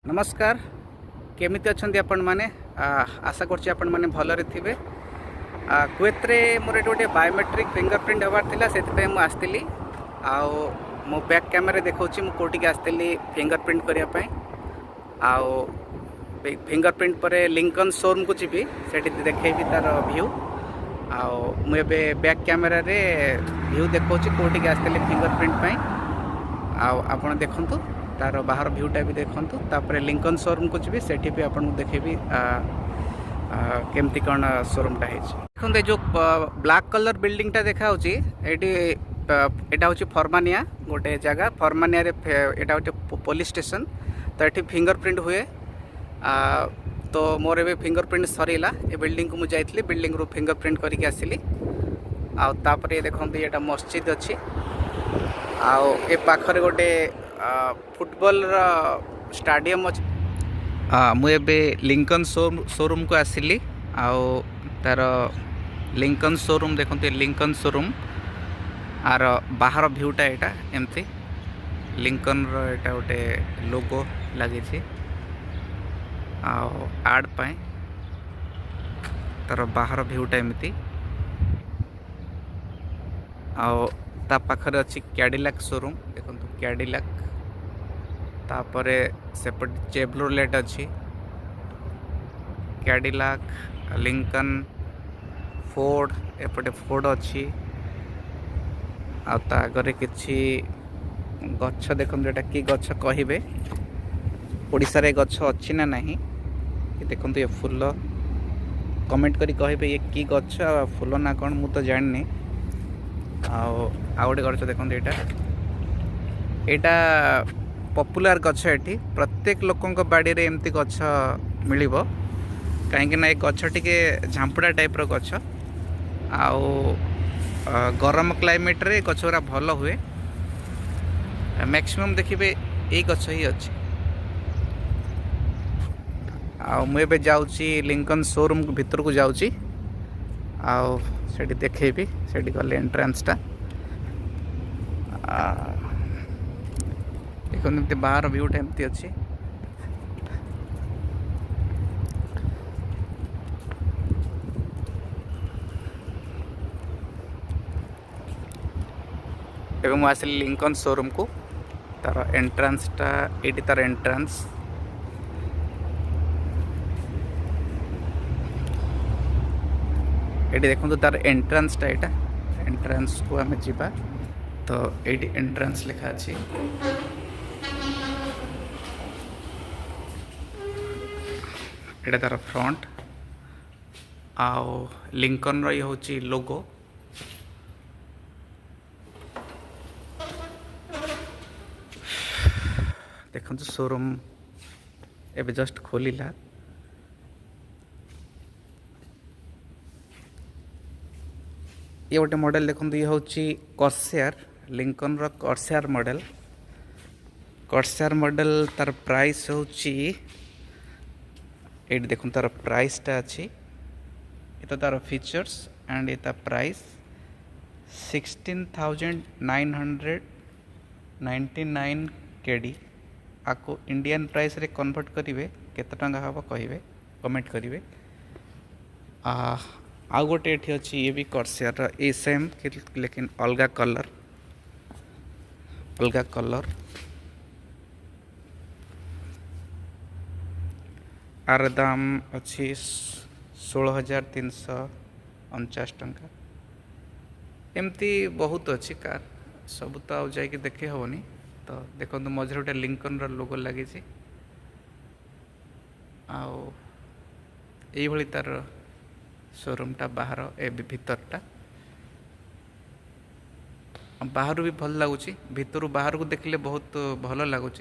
नमस्कार केमिति अच्छंती आपण माने आशा करछि आपण माने भलरे थिबे। कुवेत रे मोर गोटे बायोमेट्रिक फिंगरप्रिंट हबार थिला सेति मु आस्तिली आउ मो बैक कैमरा देखौछि मु कोटिके आस्तिली फिंगरप्रिंट करिया पय आउ फिंगरप्रिंट परे लिंकन शोरूम को जिबी सेति देखेबी तार व्यू आउ मु एबे बैक कैमरा रे व्यू देखौछि कोटिके आस्तिली फिंगरप्रिंट पय आउ आपण देखंतु तार बाहर भ्यूटा भी देखंतु तापर लिंकन शोरूम को जी सेठी भी आपन देखेबी केमती कौन शोरूमटा देखते जो ब्लैक कलर बिल्डिंगटा देखा एटा फर्मानिया गोटे जगह फर्मानिया एटा पुलिस स्टेशन तो ये फिंगरप्रिंट हुए तो मोर ए फिंगरप्रिंट सरीला ए बिल्डिंग को मुझे बिल्डिंग रू फिंगरप्रिंट करके आसिली आउे देखते ये मस्जिद अच्छी आउ ए पाखरे गोटे फुटबॉल स्टाडियम अच्छे मुझे लिंकन शोरूम को आसिली आउ तार लिंकन शोरूम देखते लिंकन शोरूम आर बाहर भ्यूटा यहाँ एमती लिंकन रो गोटे लोगो लगी आड पाए तार बाहर भ्यूटा एमती ता पाखरे अच्छी कैडिलैक शोरूम देखो कैडिलैक तापरे सेपट चेवरोलेट अच्छी कैडिलैक लिंकन फोर्ड एपटे फोर्ड अच्छी आगे किछि गछ देखो एटा कि गछ कहिबे ओडिसा रे गछ अच्छी ना नहीं देखो ये फूल कमेंट करी कहिबे ये कि गछ फूल ना कौन मु तो जाननी आउ गोटे गछ देखो यहाँ पपुलर गछ एटी प्रत्येक लोकों बाड़ी रे एमती गछ मिलिबो कहीं ना गछ टिके झांपुड़ा टाइप रो गछ आउ गरम क्लाइमेट रे गछ गुरा भल हुए मैक्सिमम देखिए यही गछ ही अच्छी मुझे जाऊँगी लिंकन शोरूम भीतर को जाऊँगी आउ सेठी देखेबी सेठी गले एंट्रेंसटा देखते बाहर भ्यूटा एमती अच्छी एवं मुझे आसिली लिंकन शोरूम को तार एंट्रेंसटा ये तार एंट्रेंस ये देखो तार एंट्रेंसटा यहाँ एंट्रेंस को आम जा तो ये एंट्रेंस लिखा अच्छी ये तार फ्रंट आउ लिंकन ये हूँ लोगो देखो शोरूम एबे जस्ट खोलिला ये गोटे मॉडल देखो ये हूँ कर्सर लिंकन रो कर्सर मॉडल तार प्राइस हूँ ये देखो तार प्राइसटा अच्छी ये तो तार फीचर्स एंड ये तार प्राइस 16,999 केडी आपको इंडियन प्राइस रे कन्वर्ट करेंगे केते टंका हम कहे कमेंट करेंगे आउ गोटे ये अच्छी ये भी कर्सर ये सेम लेकिन अलग कलर आर दाम अच्छी 16,349 टंका एमती बहुत अच्छी कार सब तो आउ जाकि देखे हेनी तो देखो मझे गोटे लिंकन लोगो लगी आई तार शोरूमटा बाहर ए भीतरटा बाहर भी भल लगुच भीतर बाहर को देखले बहुत भल लगुच।